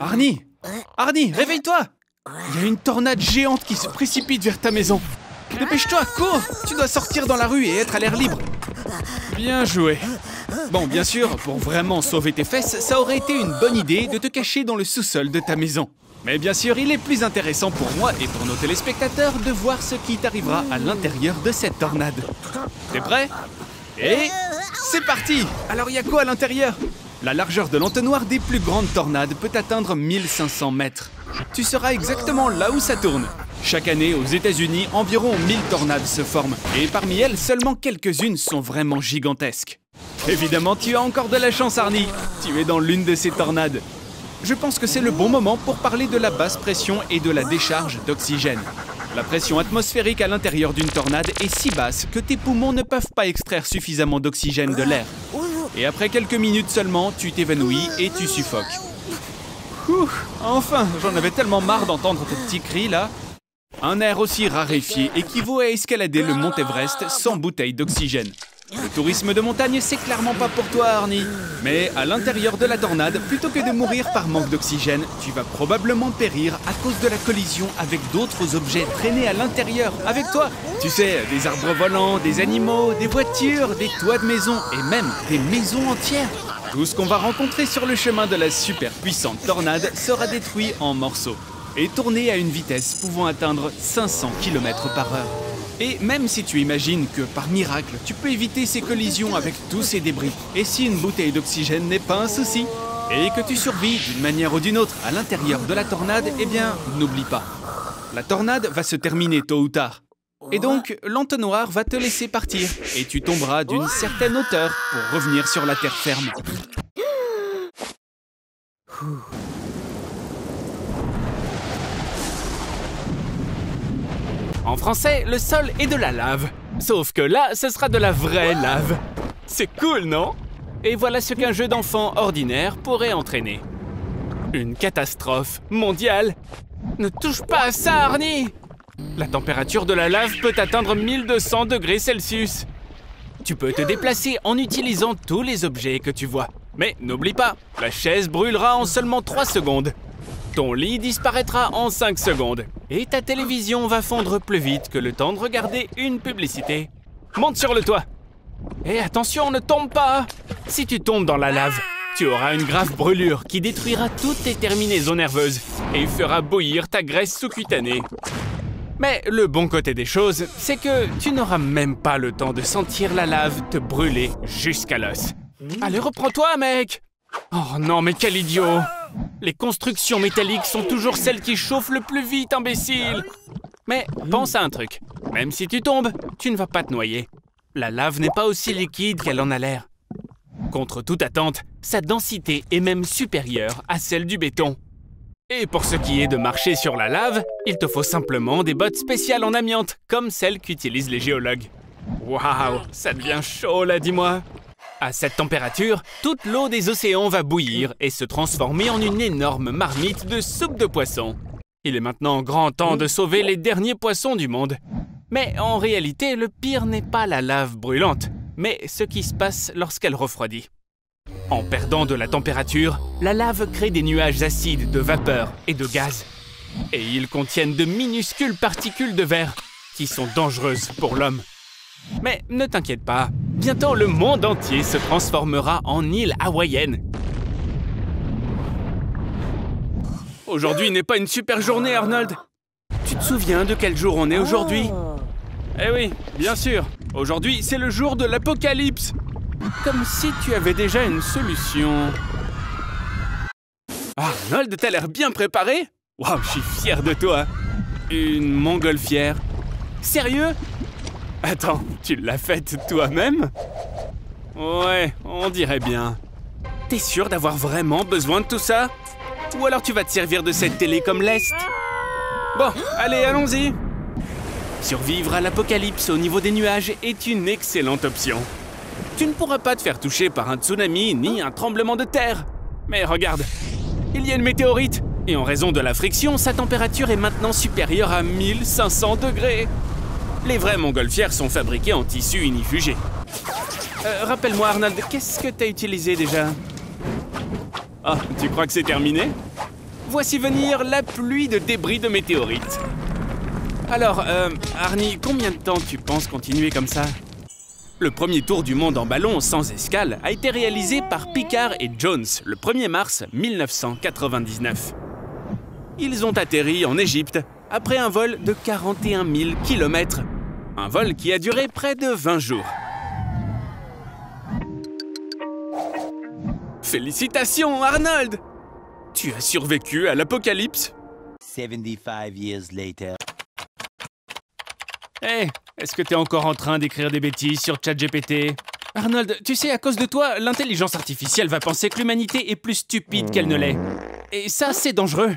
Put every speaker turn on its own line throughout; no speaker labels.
Arnie! Arnie, réveille-toi! Il y a une tornade géante qui se précipite vers ta maison. Dépêche-toi, cours! Tu dois sortir dans la rue et être à l'air libre. Bien joué. Bon, bien sûr, pour vraiment sauver tes fesses, ça aurait été une bonne idée de te cacher dans le sous-sol de ta maison. Mais bien sûr, il est plus intéressant pour moi et pour nos téléspectateurs de voir ce qui t'arrivera à l'intérieur de cette tornade. T'es prêt? Et c'est parti! Alors, il y a quoi à l'intérieur? La largeur de l'entonnoir des plus grandes tornades peut atteindre 1500 mètres. Tu seras exactement là où ça tourne. Chaque année, aux États-Unis, environ 1000 tornades se forment. Et parmi elles, seulement quelques-unes sont vraiment gigantesques. Évidemment, tu as encore de la chance, Arnie. Tu es dans l'une de ces tornades. Je pense que c'est le bon moment pour parler de la basse pression et de la décharge d'oxygène. La pression atmosphérique à l'intérieur d'une tornade est si basse que tes poumons ne peuvent pas extraire suffisamment d'oxygène de l'air. Et après quelques minutes seulement, tu t'évanouis et tu suffoques. Enfin, j'en avais tellement marre d'entendre tes petits cris là. Un air aussi raréfié équivaut à escalader le mont Everest sans bouteille d'oxygène. Le tourisme de montagne, c'est clairement pas pour toi, Arnie. Mais à l'intérieur de la tornade, plutôt que de mourir par manque d'oxygène, tu vas probablement périr à cause de la collision avec d'autres objets traînés à l'intérieur avec toi. Tu sais, des arbres volants, des animaux, des voitures, des toits de maisons et même des maisons entières. Tout ce qu'on va rencontrer sur le chemin de la super puissante tornade sera détruit en morceaux et tourné à une vitesse pouvant atteindre 500 km/h. Et même si tu imagines que, par miracle, tu peux éviter ces collisions avec tous ces débris, et si une bouteille d'oxygène n'est pas un souci, et que tu survis d'une manière ou d'une autre à l'intérieur de la tornade, eh bien, n'oublie pas. La tornade va se terminer tôt ou tard. Et donc, l'entonnoir va te laisser partir, et tu tomberas d'une certaine hauteur pour revenir sur la terre ferme. En français, le sol est de la lave. Sauf que là, ce sera de la vraie lave. C'est cool, non? Et voilà ce qu'un jeu d'enfant ordinaire pourrait entraîner. Une catastrophe mondiale. Ne touche pas à ça, Arnie! La température de la lave peut atteindre 1200 degrés Celsius. Tu peux te déplacer en utilisant tous les objets que tu vois. Mais n'oublie pas, la chaise brûlera en seulement 3 secondes. Ton lit disparaîtra en 5 secondes. Et ta télévision va fondre plus vite que le temps de regarder une publicité. Monte sur le toit. Et attention, ne tombe pas! Si tu tombes dans la lave, tu auras une grave brûlure qui détruira toutes tes terminaisons nerveuses et fera bouillir ta graisse sous-cutanée. Mais le bon côté des choses, c'est que tu n'auras même pas le temps de sentir la lave te brûler jusqu'à l'os. Allez, reprends-toi, mec! Oh non, mais quel idiot! Les constructions métalliques sont toujours celles qui chauffent le plus vite, imbécile! Mais pense à un truc. Même si tu tombes, tu ne vas pas te noyer. La lave n'est pas aussi liquide qu'elle en a l'air. Contre toute attente, sa densité est même supérieure à celle du béton. Et pour ce qui est de marcher sur la lave, il te faut simplement des bottes spéciales en amiante, comme celles qu'utilisent les géologues. Waouh, ça devient chaud là, dis-moi! À cette température, toute l'eau des océans va bouillir et se transformer en une énorme marmite de soupe de poisson. Il est maintenant grand temps de sauver les derniers poissons du monde. Mais en réalité, le pire n'est pas la lave brûlante, mais ce qui se passe lorsqu'elle refroidit. En perdant de la température, la lave crée des nuages acides de vapeur et de gaz. Et ils contiennent de minuscules particules de verre qui sont dangereuses pour l'homme. Mais ne t'inquiète pas, bientôt le monde entier se transformera en île hawaïenne. Aujourd'hui n'est pas une super journée, Arnold. Tu te souviens de quel jour on est aujourd'hui? Eh oui, bien sûr. Aujourd'hui, c'est le jour de l'apocalypse. Comme si tu avais déjà une solution. Arnold, t'as l'air bien préparé? Waouh, je suis fier de toi. Une montgolfière. Sérieux? Attends, tu l'as faite toi-même? Ouais, on dirait bien. T'es sûr d'avoir vraiment besoin de tout ça? Ou alors tu vas te servir de cette télé comme lest? Bon, allez, allons-y. Survivre à l'apocalypse au niveau des nuages est une excellente option. Tu ne pourras pas te faire toucher par un tsunami ni un tremblement de terre. Mais regarde, il y a une météorite. Et en raison de la friction, sa température est maintenant supérieure à 1500 degrés. Les vraies montgolfières sont fabriquées en tissu inifugé. Rappelle-moi, Arnold, qu'est-ce que t'as utilisé déjà? Ah, tu crois que c'est terminé? voici venir la pluie de débris de météorites. Alors, Arnie, combien de temps tu penses continuer comme ça? Le premier tour du monde en ballon sans escale a été réalisé par Piccard et Jones le 1er mars 1999. Ils ont atterri en Égypte après un vol de 41 000 km. Un vol qui a duré près de 20 jours. Félicitations, Arnold! Tu as survécu à l'apocalypse.
75 years later.
Hé, est-ce que t'es encore en train d'écrire des bêtises sur ChatGPT? Arnold, tu sais, à cause de toi, l'intelligence artificielle va penser que l'humanité est plus stupide qu'elle ne l'est. Et ça, c'est dangereux.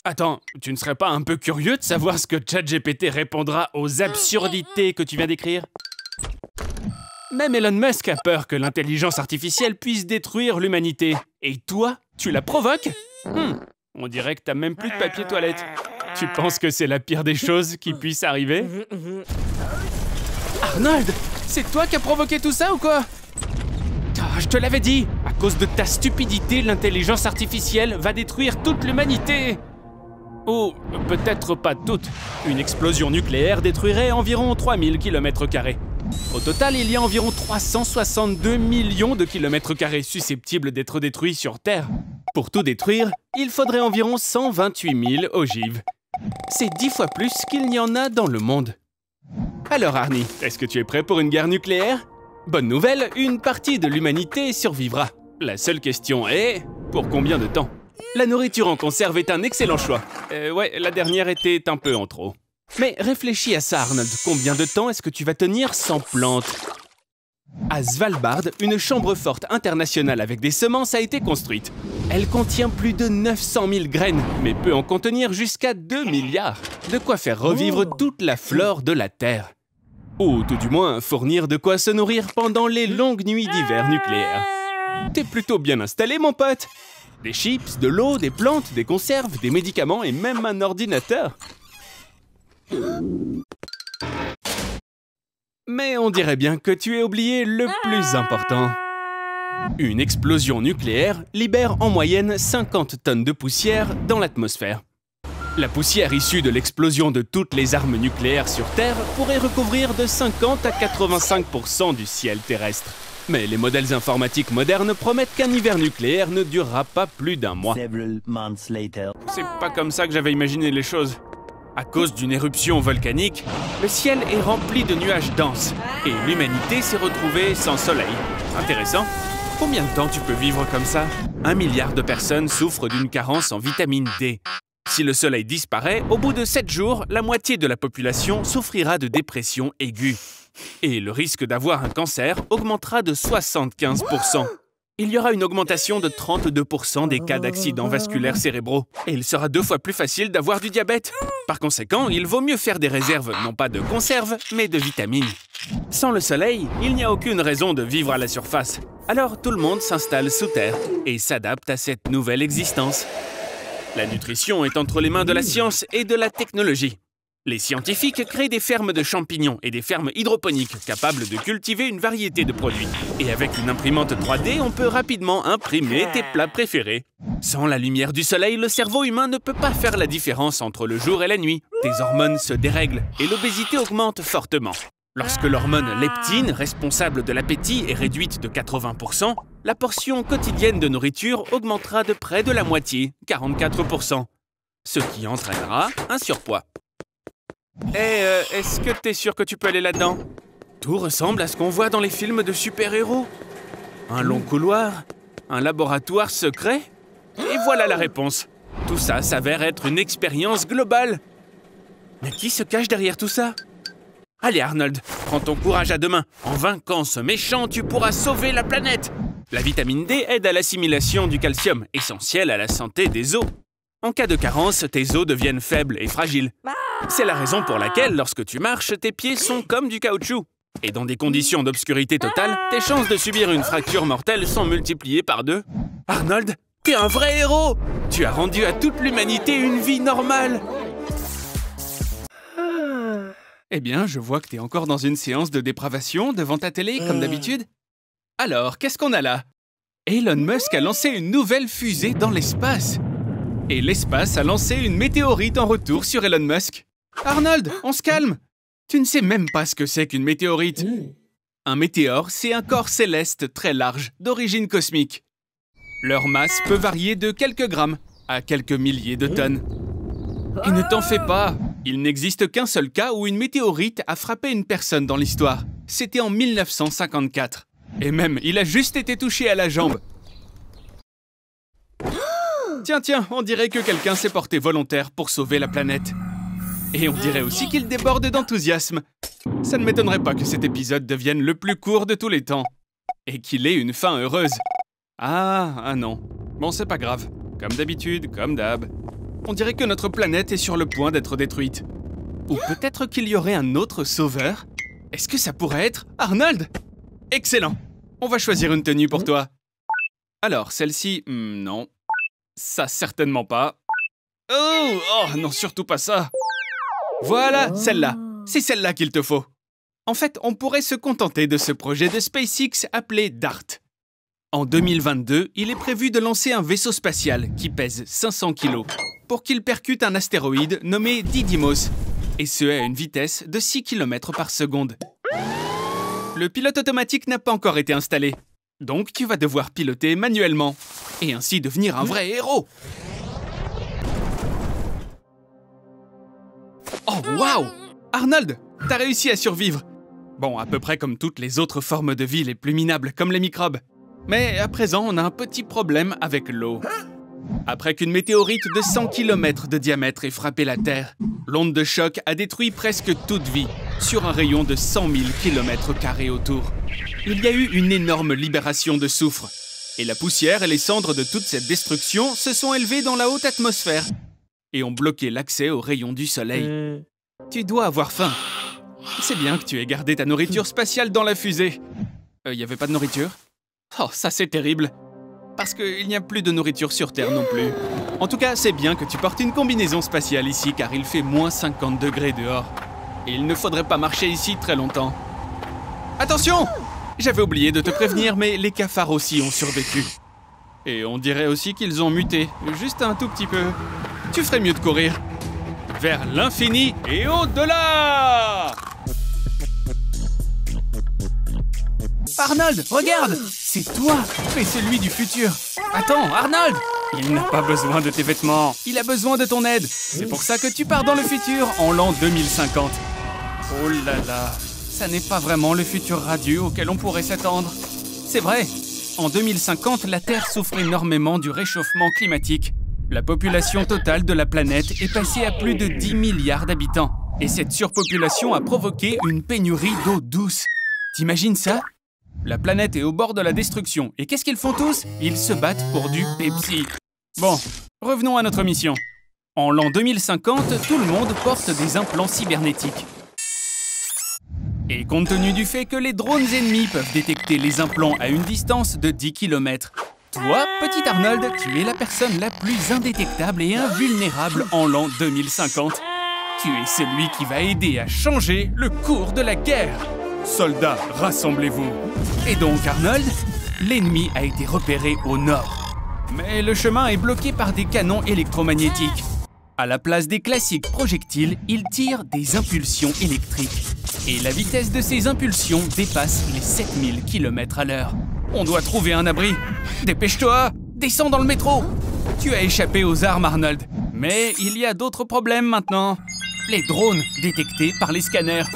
Attends, tu ne serais pas un peu curieux de savoir ce que ChatGPT répondra aux absurdités que tu viens d'écrire? Même Elon Musk a peur que l'intelligence artificielle puisse détruire l'humanité. Et toi, tu la provoques? On dirait que t'as même plus de papier toilette. Tu penses que c'est la pire des choses qui puisse arriver? Arnold, c'est toi qui as provoqué tout ça ou quoi? Ah, je te l'avais dit, à cause de ta stupidité, l'intelligence artificielle va détruire toute l'humanité. Ou peut-être pas toute. Une explosion nucléaire détruirait environ 3000 km². Au total, il y a environ 362 millions de km² susceptibles d'être détruits sur Terre. Pour tout détruire, il faudrait environ 128 000 ogives. C'est 10 fois plus qu'il n'y en a dans le monde. Alors Arnie, est-ce que tu es prêt pour une guerre nucléaire? Bonne nouvelle, une partie de l'humanité survivra. La seule question est, pour combien de temps? La nourriture en conserve est un excellent choix. Ouais, la dernière était un peu en trop. Mais réfléchis à ça, Arnold. Combien de temps est-ce que tu vas tenir sans plantes? À Svalbard, une chambre forte internationale avec des semences a été construite. Elle contient plus de 900 000 graines, mais peut en contenir jusqu'à 2 milliards. De quoi faire revivre toute la flore de la Terre. Ou tout du moins, fournir de quoi se nourrir pendant les longues nuits d'hiver nucléaires. T'es plutôt bien installé, mon pote. Des chips, de l'eau, des plantes, des conserves, des médicaments et même un ordinateur. Mais on dirait bien que tu as oublié le plus important. Une explosion nucléaire libère en moyenne 50 tonnes de poussière dans l'atmosphère. La poussière issue de l'explosion de toutes les armes nucléaires sur Terre pourrait recouvrir de 50 à 85% du ciel terrestre. Mais les modèles informatiques modernes promettent qu'un hiver nucléaire ne durera pas plus d'un mois. C'est pas comme ça que j'avais imaginé les choses. À cause d'une éruption volcanique, le ciel est rempli de nuages denses et l'humanité s'est retrouvée sans soleil. Intéressant. Combien de temps tu peux vivre comme ça? 1 milliard de personnes souffrent d'une carence en vitamine D. Si le soleil disparaît, au bout de 7 jours, la moitié de la population souffrira de dépression aiguë. Et le risque d'avoir un cancer augmentera de 75%. Il y aura une augmentation de 32% des cas d'accidents vasculaires cérébraux. Et il sera 2 fois plus facile d'avoir du diabète. Par conséquent, il vaut mieux faire des réserves, non pas de conserve, mais de vitamines. Sans le soleil, il n'y a aucune raison de vivre à la surface. Alors tout le monde s'installe sous terre et s'adapte à cette nouvelle existence. La nutrition est entre les mains de la science et de la technologie. Les scientifiques créent des fermes de champignons et des fermes hydroponiques capables de cultiver une variété de produits. Et avec une imprimante 3D, on peut rapidement imprimer tes plats préférés. Sans la lumière du soleil, le cerveau humain ne peut pas faire la différence entre le jour et la nuit. Tes hormones se dérèglent et l'obésité augmente fortement. Lorsque l'hormone leptine, responsable de l'appétit, est réduite de 80%, la portion quotidienne de nourriture augmentera de près de la moitié, 44%, ce qui entraînera un surpoids. Est-ce que t'es sûr que tu peux aller là-dedans? Tout ressemble à ce qu'on voit dans les films de super-héros. Un long couloir, un laboratoire secret, et voilà la réponse. Tout ça s'avère être une expérience globale. Mais qui se cache derrière tout ça? Allez Arnold, prends ton courage à deux mains. En vainquant ce méchant, tu pourras sauver la planète. La vitamine D aide à l'assimilation du calcium, essentiel à la santé des os. En cas de carence, tes os deviennent faibles et fragiles. C'est la raison pour laquelle, lorsque tu marches, tes pieds sont comme du caoutchouc. Et dans des conditions d'obscurité totale, tes chances de subir une fracture mortelle sont multipliées par 2. Arnold, t'es un vrai héros! Tu as rendu à toute l'humanité une vie normale! Eh bien, je vois que t'es encore dans une séance de dépravation devant ta télé, comme d'habitude. Alors, qu'est-ce qu'on a là? Elon Musk a lancé une nouvelle fusée dans l'espace. Et l'espace a lancé une météorite en retour sur Elon Musk. Arnold, on se calme! Tu ne sais même pas ce que c'est qu'une météorite. Un météore, c'est un corps céleste très large, d'origine cosmique. Leur masse peut varier de quelques grammes à quelques milliers de tonnes. Et ne t'en fais pas, il n'existe qu'un seul cas où une météorite a frappé une personne dans l'histoire. C'était en 1954. Et même, il a juste été touché à la jambe. Tiens, on dirait que quelqu'un s'est porté volontaire pour sauver la planète. Et on dirait aussi qu'il déborde d'enthousiasme. Ça ne m'étonnerait pas que cet épisode devienne le plus court de tous les temps. Et qu'il ait une fin heureuse. Ah non. Bon, c'est pas grave. Comme d'habitude, comme d'hab. On dirait que notre planète est sur le point d'être détruite. Ou peut-être qu'il y aurait un autre sauveur? Est-ce que ça pourrait être Arnold? Excellent. On va choisir une tenue pour toi. Alors, celle-ci, non. Ça, certainement pas. Oh non, surtout pas ça. Voilà, celle-là. C'est celle-là qu'il te faut. En fait, on pourrait se contenter de ce projet de SpaceX appelé DART. En 2022, il est prévu de lancer un vaisseau spatial qui pèse 500 kg pour qu'il percute un astéroïde nommé Didymos, et ce à une vitesse de 6 km par seconde. Le pilote automatique n'a pas encore été installé, donc tu vas devoir piloter manuellement, et ainsi devenir un vrai héros. Oh, waouh! Arnold, t'as réussi à survivre. Bon, à peu près comme toutes les autres formes de vie les plus minables, comme les microbes. Mais à présent, on a un petit problème avec l'eau. Après qu'une météorite de 100 km de diamètre ait frappé la Terre, l'onde de choc a détruit presque toute vie, sur un rayon de 100 000 km² autour. Il y a eu une énorme libération de soufre, et la poussière et les cendres de toute cette destruction se sont élevées dans la haute atmosphère, et ont bloqué l'accès aux rayons du soleil. Tu dois avoir faim. C'est bien que tu aies gardé ta nourriture spatiale dans la fusée. Y avait pas de nourriture? Oh, ça c'est terrible. Parce qu'il n'y a plus de nourriture sur Terre non plus. En tout cas, c'est bien que tu portes une combinaison spatiale ici, car il fait moins 50 degrés dehors. Et il ne faudrait pas marcher ici très longtemps. Attention! J'avais oublié de te prévenir, mais les cafards aussi ont survécu. Et on dirait aussi qu'ils ont muté, juste un tout petit peu. Tu ferais mieux de courir. Vers l'infini et au-delà! Arnold, regarde! C'est toi, mais celui du futur. Attends, Arnold! Il n'a pas besoin de tes vêtements, il a besoin de ton aide. C'est pour ça que tu pars dans le futur en l'an 2050. Oh là là, ça n'est pas vraiment le futur radieux auquel on pourrait s'attendre. C'est vrai, en 2050, la Terre souffre énormément du réchauffement climatique. La population totale de la planète est passée à plus de 10 milliards d'habitants. Et cette surpopulation a provoqué une pénurie d'eau douce. T'imagines ça? La planète est au bord de la destruction. Et qu'est-ce qu'ils font tous? Ils se battent pour du Pepsi. Bon, revenons à notre mission. En l'an 2050, tout le monde porte des implants cybernétiques. Et compte tenu du fait que les drones ennemis peuvent détecter les implants à une distance de 10 km, toi, petit Arnold, tu es la personne la plus indétectable et invulnérable en l'an 2050. Tu es celui qui va aider à changer le cours de la guerre. Soldats, rassemblez-vous. Et donc, Arnold, l'ennemi a été repéré au nord. Mais le chemin est bloqué par des canons électromagnétiques. À la place des classiques projectiles, ils tirent des impulsions électriques. Et la vitesse de ces impulsions dépasse les 7000 km/h. On doit trouver un abri. Dépêche-toi! Descends dans le métro! Tu as échappé aux armes, Arnold. Mais il y a d'autres problèmes maintenant. Les drones détectés par les scanners.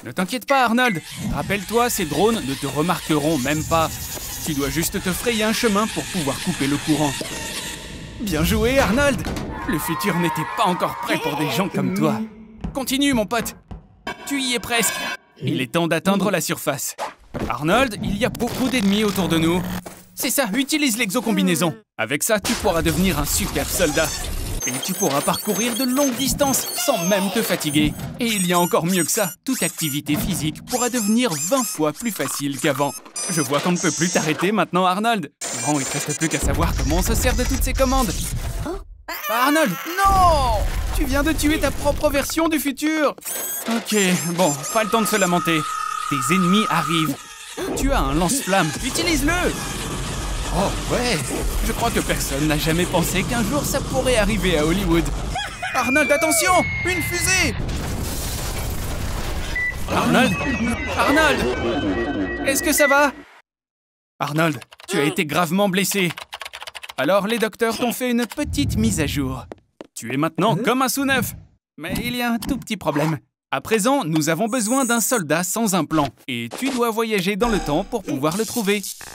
Ne t'inquiète pas, Arnold. Rappelle-toi, ces drones ne te remarqueront même pas. Tu dois juste te frayer un chemin pour pouvoir couper le courant. Bien joué, Arnold! Le futur n'était pas encore prêt pour des gens comme toi. Continue, mon pote. Tu y es presque. Il est temps d'atteindre la surface. Arnold, il y a beaucoup d'ennemis autour de nous. C'est ça, utilise l'exocombinaison. Avec ça, tu pourras devenir un super soldat. Et tu pourras parcourir de longues distances sans même te fatiguer. Et il y a encore mieux que ça, toute activité physique pourra devenir 20 fois plus facile qu'avant. Je vois qu'on ne peut plus t'arrêter maintenant, Arnold. Bon, il ne reste plus qu'à savoir comment on se sert de toutes ces commandes. Arnold, non! Tu viens de tuer ta propre version du futur. Ok, bon, pas le temps de se lamenter. Tes ennemis arrivent. Tu as un lance-flamme, utilise-le! Oh ouais, je crois que personne n'a jamais pensé qu'un jour ça pourrait arriver à Hollywood. Arnold, attention! Une fusée! Arnold! Arnold! Est-ce que ça va? Arnold, tu as été gravement blessé. Alors les docteurs t'ont fait une petite mise à jour. Tu es maintenant comme un sous-neuf. Mais il y a un tout petit problème. À présent, nous avons besoin d'un soldat sans un plan. Et tu dois voyager dans le temps pour pouvoir le trouver.